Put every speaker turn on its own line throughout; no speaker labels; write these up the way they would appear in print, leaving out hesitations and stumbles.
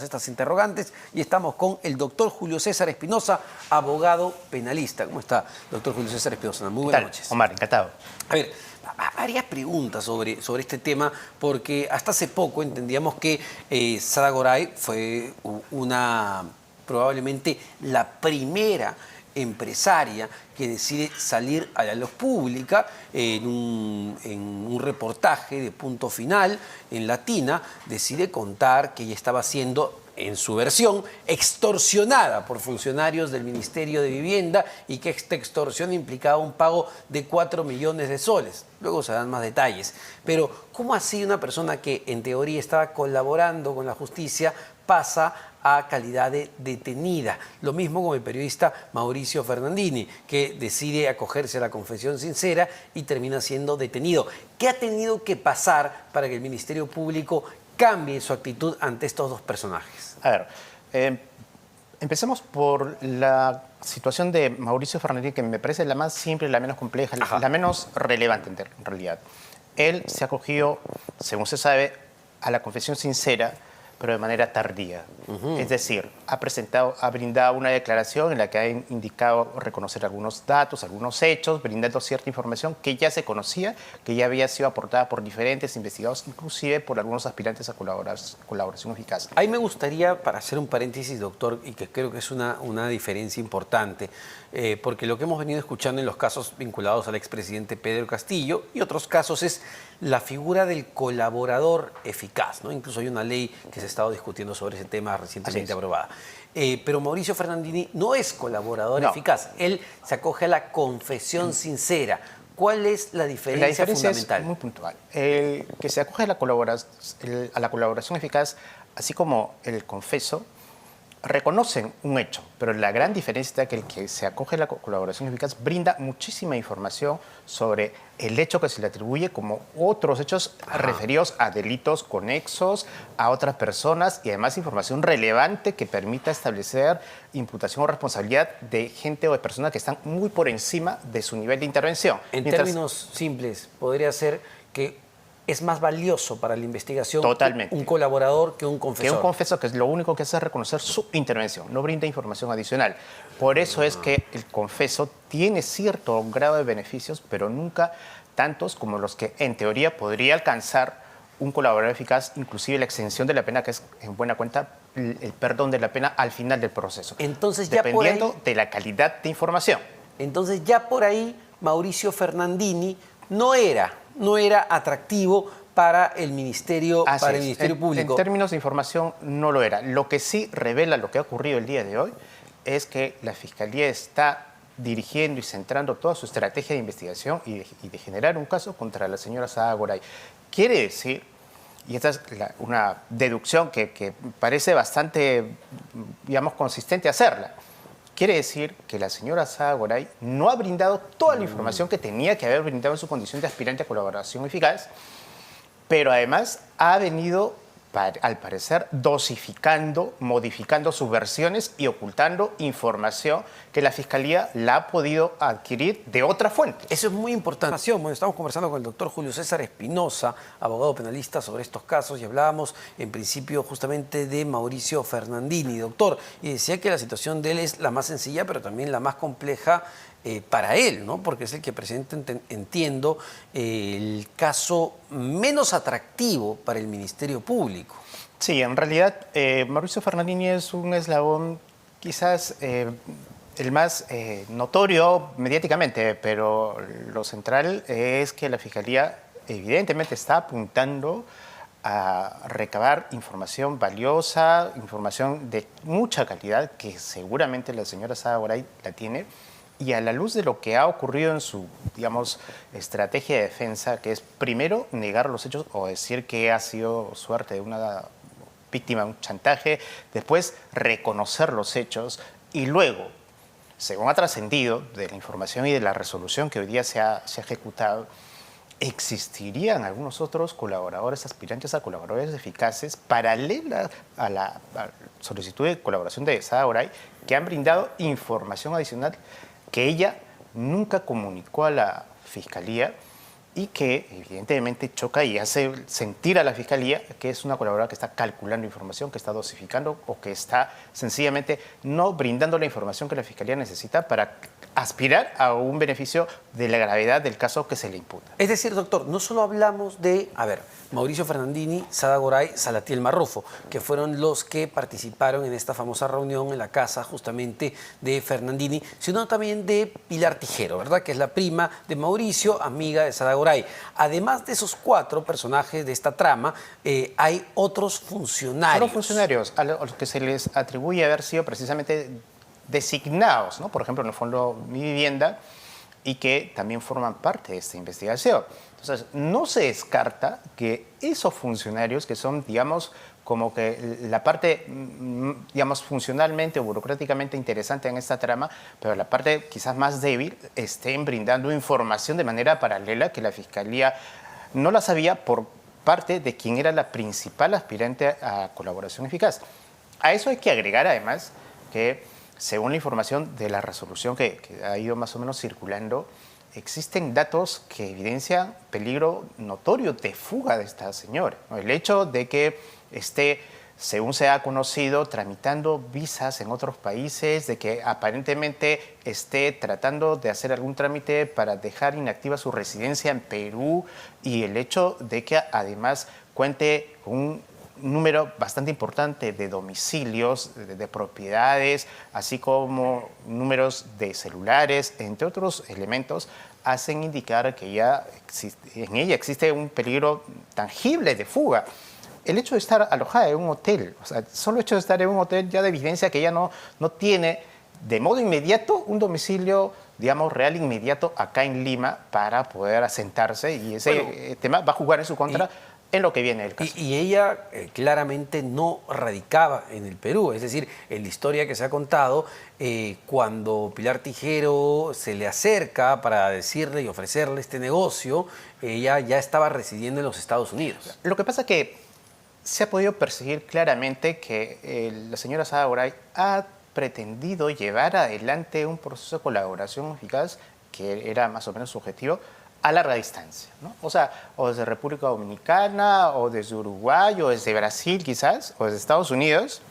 Estas interrogantes y estamos con el doctor Julio César Espinosa, abogado penalista. ¿Cómo está, doctor Julio César Espinosa? Muy buenas noches.
Omar, encantado.
A ver, varias preguntas sobre este tema, porque hasta hace poco entendíamos que Sada Goray fue probablemente la primera empresaria que decide salir a la luz pública en un reportaje de Punto Final en Latina, decide contar que ella estaba siendo, en su versión, extorsionada por funcionarios del Ministerio de Vivienda y que esta extorsión implicaba un pago de 4 millones de soles. Luego se dan más detalles. Pero, ¿cómo así una persona que en teoría estaba colaborando con la justicia pasa a calidad de detenida? Lo mismo con el periodista Mauricio Fernandini, que decide acogerse a la confesión sincera y termina siendo detenido. ¿Qué ha tenido que pasar para que el Ministerio Público cambie su actitud ante estos dos personajes?
A ver, empecemos por la situación de Mauricio Fernandini, que me parece la más simple, la menos compleja, la menos relevante en realidad. Él se ha acogido, según se sabe, a la confesión sincera, pero de manera tardía. Es decir, ha brindado una declaración en la que ha indicado reconocer algunos datos, algunos hechos, brindando cierta información que ya se conocía, que ya había sido aportada por diferentes investigados, inclusive por algunos aspirantes a colaboración eficaz.
Ahí me gustaría, para hacer un paréntesis, doctor, y que creo que es una diferencia importante, porque lo que hemos venido escuchando en los casos vinculados al expresidente Pedro Castillo y otros casos es la figura del colaborador eficaz, ¿no? Incluso hay una ley que se ha estado discutiendo sobre ese tema recientemente aprobada. Pero Mauricio Fernandini no es colaborador eficaz. Él se acoge a la confesión sincera. ¿Cuál es la diferencia fundamental?
Es muy puntual. El que se acoge a la colaboración eficaz, así como el confeso, reconocen un hecho, pero la gran diferencia está que el que se acoge a la colaboración eficaz brinda muchísima información sobre el hecho que se le atribuye, como otros hechos referidos a delitos conexos, a otras personas, y además información relevante que permita establecer imputación o responsabilidad de gente o de personas que están muy por encima de su nivel de intervención.
En términos simples, podría ser que es más valioso para la investigación un colaborador que un confesor.
Que un confesor, que es lo único que hace es reconocer su intervención, no brinda información adicional. Por eso es que el confeso tiene cierto grado de beneficios, pero nunca tantos como los que en teoría podría alcanzar un colaborador eficaz, inclusive la exención de la pena, que es en buena cuenta el perdón de la pena al final del proceso.
Entonces, ya
dependiendo de la calidad de información.
Entonces ya por ahí Mauricio Fernandini no era atractivo para el Ministerio, Público.
En términos de información no lo era. Lo que sí revela lo que ha ocurrido el día de hoy es que la Fiscalía está dirigiendo y centrando toda su estrategia de investigación y de generar un caso contra la señora Sada Goray. Quiere decir, y esta es una deducción que parece bastante, digamos, consistente hacerla, quiere decir que la señora Sada Goray no ha brindado toda la información que tenía que haber brindado en su condición de aspirante a colaboración eficaz, pero además ha venido, al parecer, dosificando, modificando sus versiones y ocultando información que la Fiscalía la ha podido adquirir de otra fuente.
Eso es muy importante. Bueno, estamos conversando con el doctor Julio César Espinosa, abogado penalista, sobre estos casos, y hablábamos en principio justamente de Mauricio Fernandini, doctor, y decía que la situación de él es la más sencilla, pero también la más compleja para él, ¿no? Porque es el que presenta, entiendo, el caso menos atractivo para el Ministerio Público.
Sí, en realidad Mauricio Fernandini es un eslabón quizás el más notorio mediáticamente, pero lo central es que la Fiscalía evidentemente está apuntando a recabar información valiosa, información de mucha calidad, que seguramente la señora Sada Goray la tiene. Y a la luz de lo que ha ocurrido en su, digamos, estrategia de defensa, que es primero negar los hechos o decir que ha sido suerte de una víctima de un chantaje, después reconocer los hechos y luego, según ha trascendido de la información y de la resolución que hoy día se ha ejecutado, existirían algunos otros colaboradores, aspirantes a colaboradores eficaces, paralelas a la solicitud de colaboración de Sada Goray, que han brindado información adicional que ella nunca comunicó a la Fiscalía y que evidentemente choca y hace sentir a la Fiscalía que es una colaboradora que está calculando información, que está dosificando o que está sencillamente no brindando la información que la Fiscalía necesita para aspirar a un beneficio de la gravedad del caso que se le imputa.
Es decir, doctor, no solo hablamos de, Mauricio Fernandini, Sada Goray, Salatiel Marrufo, que fueron los que participaron en esta famosa reunión en la casa justamente de Fernandini, sino también de Pilar Tijero, ¿verdad? Que es la prima de Mauricio, amiga de Sada Goray. Además de esos 4 personajes de esta trama, hay otros funcionarios.
Son funcionarios a los que se les atribuye haber sido precisamente designados, ¿no? Por ejemplo, en el Fondo Mi Vivienda, y que también forman parte de esta investigación. Entonces, no se descarta que esos funcionarios que son, digamos, como que la parte, digamos, funcionalmente o burocráticamente interesante en esta trama, pero la parte quizás más débil, estén brindando información de manera paralela que la Fiscalía no la sabía por parte de quien era la principal aspirante a colaboración eficaz. A eso hay que agregar, además, que según la información de la resolución que ha ido más o menos circulando, existen datos que evidencian peligro notorio de fuga de esta señora, ¿no? El hecho de que esté, según se ha conocido, tramitando visas en otros países, de que aparentemente esté tratando de hacer algún trámite para dejar inactiva su residencia en Perú, y el hecho de que además cuente con un número bastante importante de domicilios, de propiedades, así como números de celulares, entre otros elementos, hacen indicar que en ella existe un peligro tangible de fuga. El hecho de estar alojada en un hotel, o sea, solo el hecho de estar en un hotel ya de evidencia que ella no tiene de modo inmediato un domicilio, digamos, real inmediato acá en Lima para poder asentarse, y ese tema va a jugar en su contra en lo que viene del caso.
Y ella claramente no radicaba en el Perú, es decir, en la historia que se ha contado, cuando Pilar Tijero se le acerca para decirle y ofrecerle este negocio, ella ya estaba residiendo en los Estados Unidos.
Lo que pasa es que se ha podido percibir claramente que la señora Sada Goray ha pretendido llevar adelante un proceso de colaboración eficaz que era más o menos su objetivo, a larga distancia, ¿no? O sea, o desde República Dominicana, o desde Uruguay, o desde Brasil quizás, o desde Estados Unidos.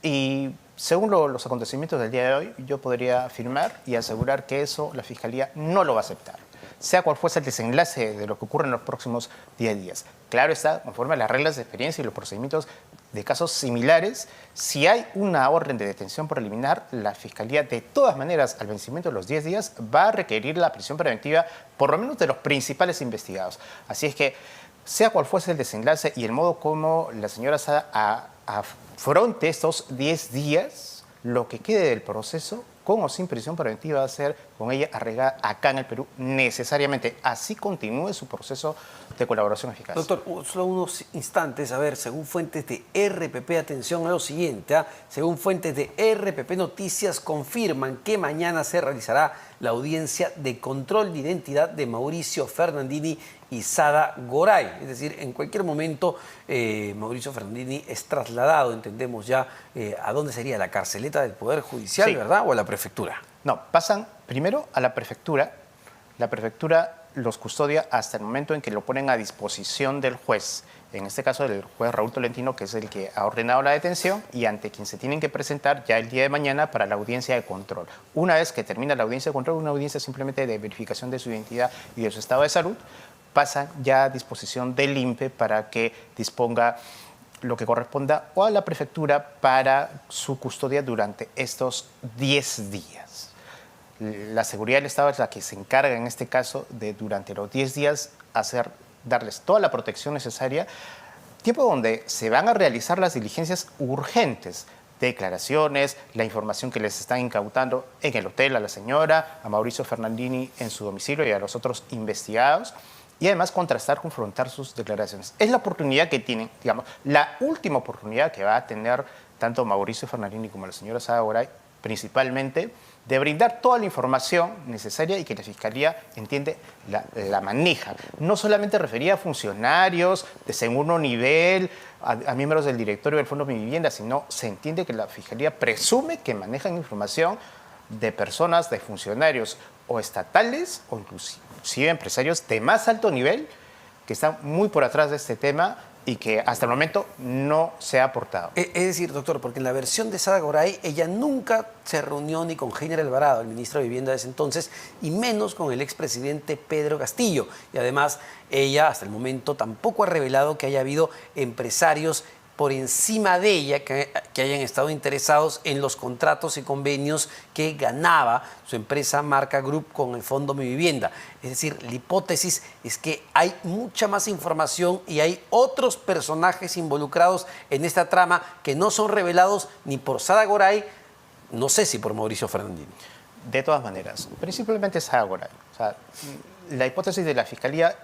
Y según los acontecimientos del día de hoy, yo podría afirmar y asegurar que eso la Fiscalía no lo va a aceptar, sea cual fuese el desenlace de lo que ocurre en los próximos 10 días. Claro está, conforme a las reglas de experiencia y los procedimientos de casos similares, si hay una orden de detención preliminar, la Fiscalía, de todas maneras, al vencimiento de los 10 días, va a requerir la prisión preventiva, por lo menos de los principales investigados. Así es que, sea cual fuese el desenlace y el modo como la señora Sada afronte estos 10 días, lo que quede del proceso, con o sin prisión preventiva, va a ser con ella arraigada acá en el Perú necesariamente. Así continúe su proceso de colaboración eficaz.
Doctor, solo unos instantes, según fuentes de RPP, atención a lo siguiente, según fuentes de RPP Noticias, confirman que mañana se realizará la audiencia de control de identidad de Mauricio Fernandini y Sada Goray. Es decir, en cualquier momento Mauricio Fernandini es trasladado, entendemos ya, ¿a dónde sería? ¿La carceleta del Poder Judicial, verdad? ¿O a la prefectura?
No, pasan primero a la prefectura. La prefectura los custodia hasta el momento en que lo ponen a disposición del juez. En este caso, el juez Raúl Tolentino, que es el que ha ordenado la detención y ante quien se tienen que presentar ya el día de mañana para la audiencia de control. Una vez que termina la audiencia de control, una audiencia simplemente de verificación de su identidad y de su estado de salud, pasan ya a disposición del INPE para que disponga lo que corresponda o a la prefectura para su custodia durante estos 10 días. La seguridad del Estado es la que se encarga en este caso de, durante los 10 días, darles toda la protección necesaria, tiempo donde se van a realizar las diligencias urgentes, declaraciones, la información que les están incautando en el hotel a la señora, a Mauricio Fernandini en su domicilio y a los otros investigados, y además contrastar, confrontar sus declaraciones. Es la oportunidad que tienen, digamos, la última oportunidad que va a tener tanto Mauricio Fernandini como la señora Sada Goray, principalmente, de brindar toda la información necesaria y que la Fiscalía, entiende, la maneja. No solamente refería a funcionarios de segundo nivel, a miembros del directorio del Fondo Mi Vivienda, sino se entiende que la Fiscalía presume que manejan información de personas, de funcionarios o estatales o inclusive empresarios de más alto nivel que están muy por atrás de este tema y que hasta el momento no se ha aportado.
Es decir, doctor, porque en la versión de Sada Goray, ella nunca se reunió ni con Heiner Alvarado, el ministro de Vivienda de ese entonces, y menos con el expresidente Pedro Castillo. Y además, ella hasta el momento tampoco ha revelado que haya habido empresarios por encima de ella que hayan estado interesados en los contratos y convenios que ganaba su empresa Marca Group con el Fondo Mi Vivienda. Es decir, la hipótesis es que hay mucha más información y hay otros personajes involucrados en esta trama que no son revelados ni por Sada Goray, no sé si por Mauricio Fernandini.
De todas maneras, principalmente Sada Goray. O sea, la hipótesis de la Fiscalía,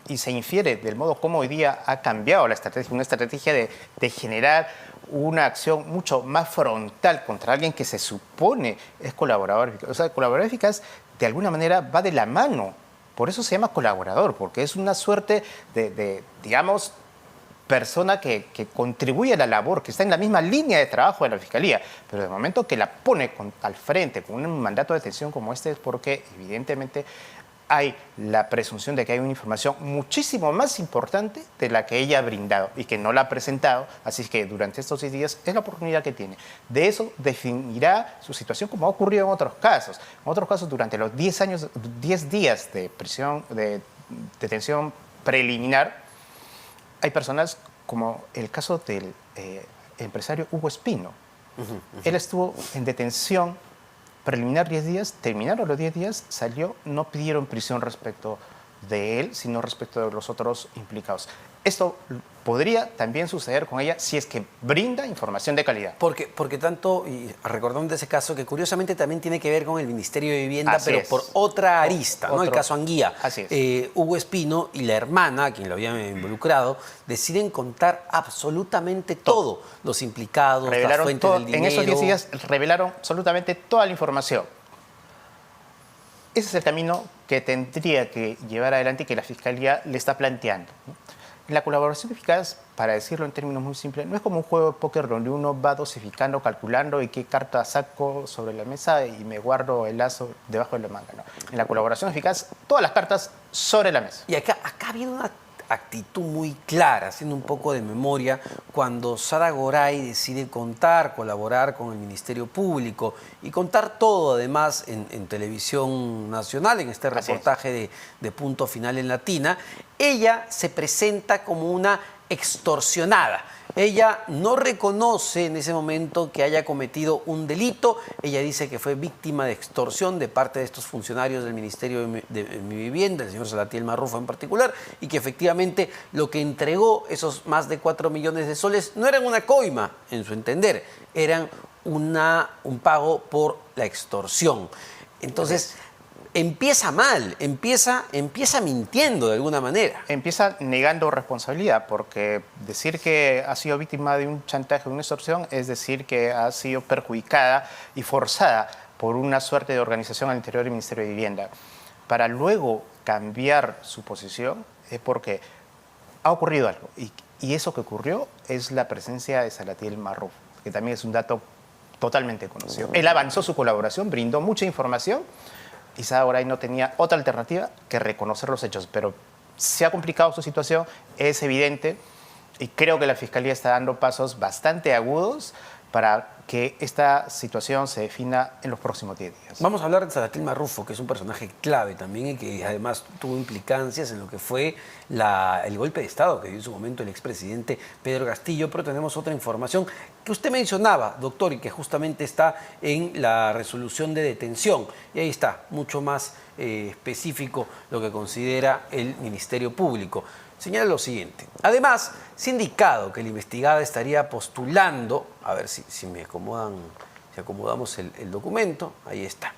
y se infiere del modo como hoy día ha cambiado la estrategia, una estrategia de generar una acción mucho más frontal contra alguien que se supone es colaborador eficaz. O sea, el colaborador eficaz de alguna manera va de la mano, por eso se llama colaborador, porque es una suerte digamos, persona que contribuye a la labor, que está en la misma línea de trabajo de la Fiscalía, pero de momento que la pone al frente con un mandato de detención como este es porque evidentemente hay la presunción de que hay una información muchísimo más importante de la que ella ha brindado y que no la ha presentado, así que durante estos 6 días es la oportunidad que tiene. De eso definirá su situación como ha ocurrido en otros casos. En otros casos, durante los 10 días de prisión, de detención preliminar, hay personas como el caso del empresario Hugo Espino. Él estuvo en detención preliminar 10 días, terminaron los 10 días, salió, no pidieron prisión respecto de él, sino respecto de los otros implicados. Esto podría también suceder con ella si es que brinda información de calidad.
Porque tanto, y recordando ese caso, que curiosamente también tiene que ver con el Ministerio de Vivienda,
Así
pero
es.
por otra arista, ¿no? El caso Anguía.
Así es.
Hugo Espino y la hermana, a quien lo habían involucrado, deciden contar absolutamente todo. Los implicados, las fuentes del dinero.
En esos 10 días revelaron absolutamente toda la información. Ese es el camino que tendría que llevar adelante y que la Fiscalía le está planteando, ¿no? La colaboración eficaz, para decirlo en términos muy simples, no es como un juego de póker donde uno va dosificando, calculando y qué carta saco sobre la mesa y me guardo el lazo debajo de la manga. No. En la colaboración eficaz, todas las cartas sobre la mesa.
Y acá ha habido una actitud muy clara, haciendo un poco de memoria, cuando Sada Goray decide colaborar con el Ministerio Público y contar todo además en televisión nacional, en este reportaje de Punto Final en Latina. Ella se presenta como una extorsionada. Ella no reconoce en ese momento que haya cometido un delito. Ella dice que fue víctima de extorsión de parte de estos funcionarios del Ministerio de Mi Vivienda, el señor Salatiel Marrufo en particular, y que efectivamente lo que entregó, esos más de 4 millones de soles, no eran una coima, en su entender, eran un pago por la extorsión. Entonces, empieza mal, empieza mintiendo de alguna manera.
Empieza negando responsabilidad, porque decir que ha sido víctima de un chantaje, de una extorsión, es decir que ha sido perjudicada y forzada por una suerte de organización al interior del Ministerio de Vivienda. Para luego cambiar su posición es porque ha ocurrido algo. Y eso que ocurrió es la presencia de Salatiel Marrufo, que también es un dato totalmente conocido. Él avanzó su colaboración, brindó mucha información, y Sada Goray no tenía otra alternativa que reconocer los hechos. Pero se ha complicado su situación, es evidente, y creo que la Fiscalía está dando pasos bastante agudos para que esta situación se defina en los próximos 10 días.
Vamos a hablar de Salatiel Marrufo, que es un personaje clave también y que además tuvo implicancias en lo que fue el golpe de Estado que dio en su momento el expresidente Pedro Castillo, pero tenemos otra información que usted mencionaba, doctor, y que justamente está en la resolución de detención. Y ahí está, mucho más específico lo que considera el Ministerio Público. Señala lo siguiente: además, se ha indicado que la investigada estaría postulando, a ver si me acomodan, si acomodamos el documento, ahí está.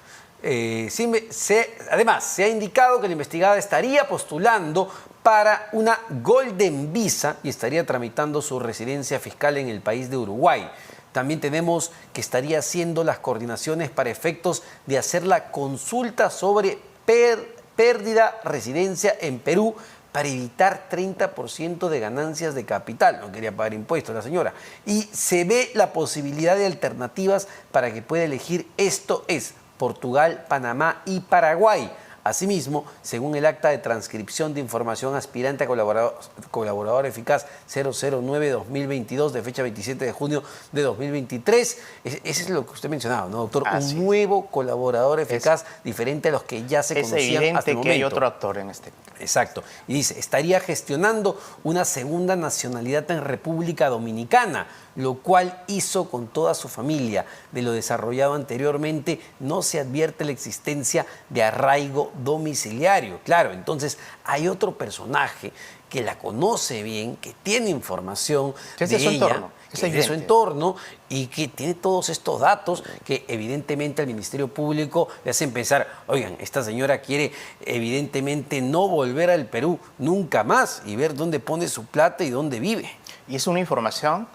Además, se ha indicado que la investigada estaría postulando para una Golden Visa y estaría tramitando su residencia fiscal en el país de Uruguay. También tenemos que estaría haciendo las coordinaciones para efectos de hacer la consulta sobre pérdida residencia en Perú para evitar 30% de ganancias de capital. No quería pagar impuestos la señora. Y se ve la posibilidad de alternativas para que pueda elegir, esto es, Portugal, Panamá y Paraguay. Asimismo, según el acta de transcripción de información aspirante a colaborador eficaz 009-2022 de fecha 27 de junio de 2023, ese es lo que usted mencionaba, ¿no, doctor? Un nuevo colaborador eficaz diferente a los que ya se conocían hasta el momento.
Es evidente que hay otro actor en este.
Exacto. Y dice, estaría gestionando una segunda nacionalidad en República Dominicana, lo cual hizo con toda su familia. De lo desarrollado anteriormente, no se advierte la existencia de arraigo domiciliario. Claro, entonces hay otro personaje que la conoce bien, que tiene información de
su
ella,
entorno,
de su entorno, y que tiene todos estos datos que evidentemente al Ministerio Público le hacen pensar, oigan, esta señora quiere evidentemente no volver al Perú nunca más y ver dónde pone su plata y dónde vive.
Y es una información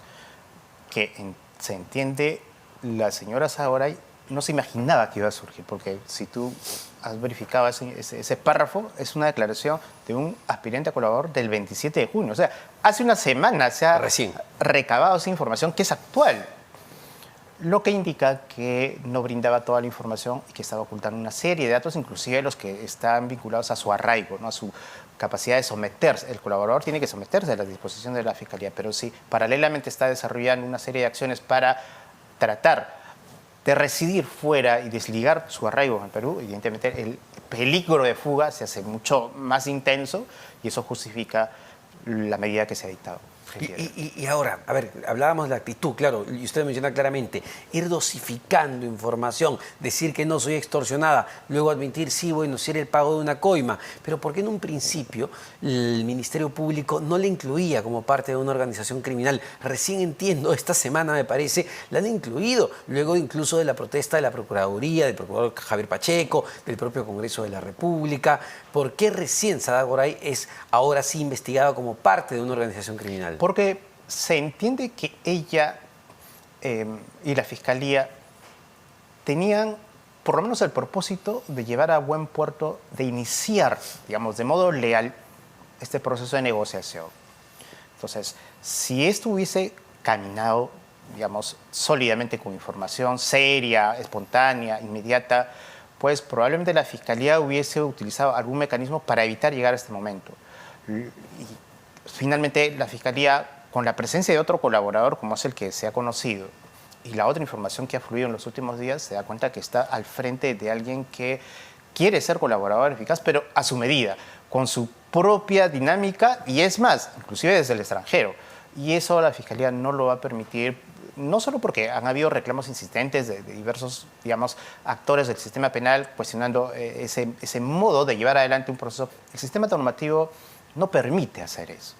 que se entiende, la señora Saoray no se imaginaba que iba a surgir, porque si tú has verificado ese párrafo, es una declaración de un aspirante a colaborador del 27 de junio. O sea, hace una semana se ha recabado esa información que es actual, lo que indica que no brindaba toda la información y que estaba ocultando una serie de datos, inclusive los que están vinculados a su arraigo, ¿no? A su capacidad de someterse. El colaborador tiene que someterse a la disposición de la Fiscalía, pero si paralelamente está desarrollando una serie de acciones para tratar de residir fuera y desligar su arraigo en el Perú, evidentemente el peligro de fuga se hace mucho más intenso y eso justifica la medida que se ha dictado.
Y ahora, a ver, hablábamos de la actitud, claro, y usted menciona claramente, ir dosificando información, decir que no soy extorsionada, luego admitir, sí, bueno, si era el pago de una coima, pero ¿por qué en un principio el Ministerio Público no le incluía como parte de una organización criminal? Recién entiendo, esta semana me parece, la han incluido, luego incluso de la protesta de la Procuraduría, del procurador Javier Pacheco, del propio Congreso de la República. ¿Por qué recién Saada Goray es ahora sí investigada como parte de una organización criminal?
Porque se entiende que ella y la Fiscalía tenían por lo menos el propósito de llevar a buen puerto, de iniciar, digamos, de modo leal este proceso de negociación. Entonces, si esto hubiese caminado, digamos, sólidamente con información seria, espontánea, inmediata, pues probablemente la Fiscalía hubiese utilizado algún mecanismo para evitar llegar a este momento. Y finalmente, la Fiscalía, con la presencia de otro colaborador, como es el que se ha conocido, y la otra información que ha fluido en los últimos días, se da cuenta que está al frente de alguien que quiere ser colaborador eficaz, pero a su medida, con su propia dinámica, y es más, inclusive desde el extranjero. Y eso la Fiscalía no lo va a permitir, no solo porque han habido reclamos insistentes de diversos, digamos, actores del sistema penal cuestionando ese modo de llevar adelante un proceso. El sistema normativo no permite hacer eso.